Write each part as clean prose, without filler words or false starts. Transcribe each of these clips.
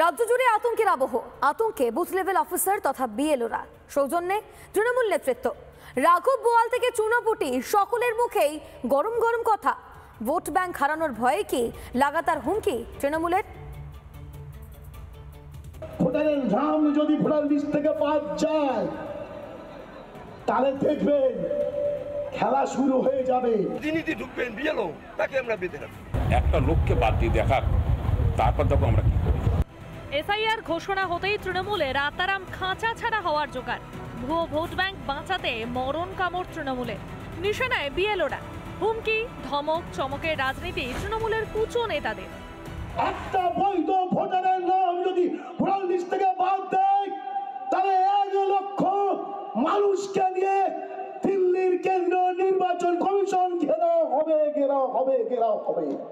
রাজ্য জুড়ে আতঙ্কের আবহ, আতঙ্কে বুথ লেভেল অফিসার তথা বিএলওরা। সৌজন্যে তৃণমূল নেতৃত্ব। রাঘব বোয়াল থেকে চুনাপুটি সকলের মুখেই গরম গরম কথা। ভোট ব্যাংক হারানোর ভয়ে কি লাগাতার হুমকি তৃণমূলের? ভোটারের নাম যদি ভোটার লিস্ট থেকে বাদ যায় তাহলে দেখবেন খেলা শুরু হয়ে যাবে। রাজনীতি ঢুকবেন বিএলও, তাকে আমরা বেঁধে রাখবো। একটা লোককে বাদ দিয়ে দেখার, তারপর দেখো আমরা কি করি। এসআইআর ঘোষণা হতেই তৃণমূলে রাতারাম খাঁচা ছাড়া হওয়ার জোগাড়। ভুয়ো ভোট ব্যাংক বাঁচাতে মরণ কামড় তৃণমূলে। নিশানায় বিএলওরা। হুমকি, ধমক, চমকের রাজনীতি তৃণমূলের কুচো নেতাদের। একটা বৈধ ভোটারের নাম যদি ভোটার লিস্ট থেকে বাদ দেয় তাহলে 1 লক্ষ মানুষকে নিয়ে দিল্লির কেন্দ্রীয় নির্বাচন কমিশন ঘেরাও হবে।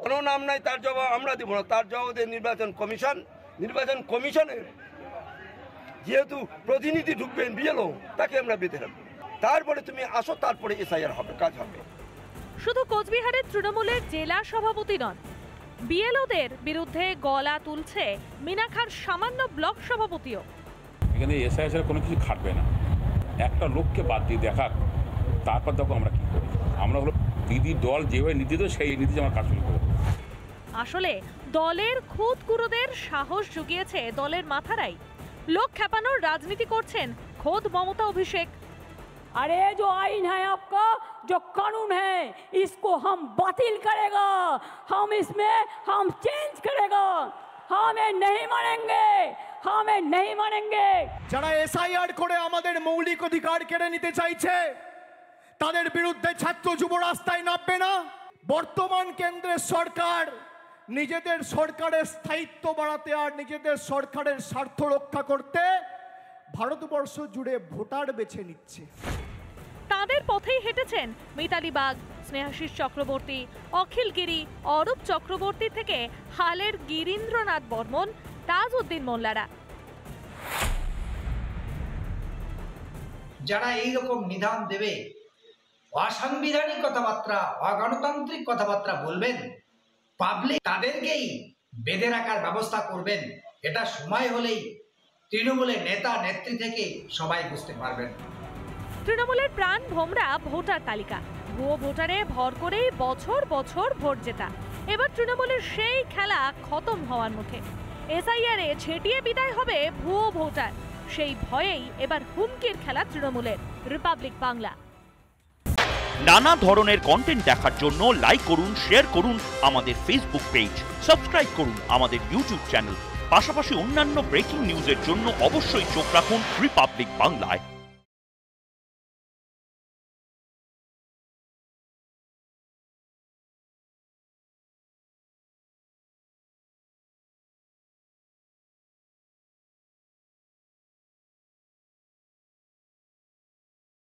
কোনো নাম নাই, তার জবাব আমরা দিব না। তার জবাব দেয় নির্বাচন কমিশনের যেহেতু প্রতিনিধি ঢুকবেন বিএলও, তাকে আমরা বেঁধে রাখবো। তারপরে তুমি আসো, তারপরে এসআইআর হবে, কাজ হবে। শুধু কোচবিহারের তৃণমূলের জেলা সভাপতি নন, বিএলওদের বিরুদ্ধে গলা তুলছে মিনাখার সামান্য ব্লক সভাপতিও। এখানে এসআইআর কোনো কিছু খাটবে না। একটা লোককে বাদ দিয়ে দেখার, তারপর দেখো আমরা কি করি। আমরা হলো দিদির দল যেভাবে নীতি দেয় সেই নীতি আমার কাজ শুরু করে। আসলে দলের খুদকুরোদের সাহস জুগিয়েছে দলের মাথারাই। লোক খেপানোর রাজনীতি করছেন খোদ মমতা অভিষেক। अरे जो आइन है आपका, जो कानून है, इसको हम बातिल करेगा, हम चेंज करेगा, हमें नहीं मानेंगे। যারা এসআইআর করে আমাদের মৌলিক অধিকার কেড়ে নিতে চাইছে তাদের বিরুদ্ধে ছাত্র যুব রাস্তায় নামবে না। বর্তমান কেন্দ্রের সরকার নিজেদের সরকারের স্থায়িত্ব বাড়াতে আর নিজেদের সরকারের স্বার্থ রক্ষা করতে ভারতবর্ষ জুড়ে ভোটার বেছে নিচ্ছে। তাদের পথেই হেঁটেছেন মিতালি বাগ, স্নেহাশিস চক্রবর্তী, অখিল গিরি, অরূপ চক্রবর্তী থেকে হালের গিরীন্দ্রনাথ বর্মন, তাজউদ্দিন মোল্লারা। যারা এইরকম নিদান দেবে, অসাংবিধানিক কথাবার্তা, অগণতান্ত্রিক কথাবার্তা বলবেন, পাবলিক তাদেরকেই বেঁধে রাখার ব্যবস্থা করবেন, এটা সময় হলেই তৃণমূলের নেতা নেত্রী থেকে সবাই বুঝতে পারবেন। তৃণমূলের প্রাণ ভোমরা ভোটার তালিকা। ভুয়ো ভোটারে ভর করেই বছর বছর ভোট জেতা। এবার তৃণমূলের সেই খেলা খতম হওয়ার মুখে। এসআইআরে ছেটিয়ে বিদায় হবে ভুয়ো ভোটার। সেই ভয়েই এবার হুমকির খেলা তৃণমূলের। রিপাবলিক বাংলা। নানা ধরনের কন্টেন্ট দেখার জন্য লাইক করুন, শেয়ার করুন আমাদের ফেসবুক পেজ, সাবস্ক্রাইব করুন আমাদের ইউটিউব চ্যানেল। পাশাপাশি অন্যান্য ব্রেকিং নিউজের জন্য অবশ্যই চোখ রাখুন রিপাবলিক বাংলায়।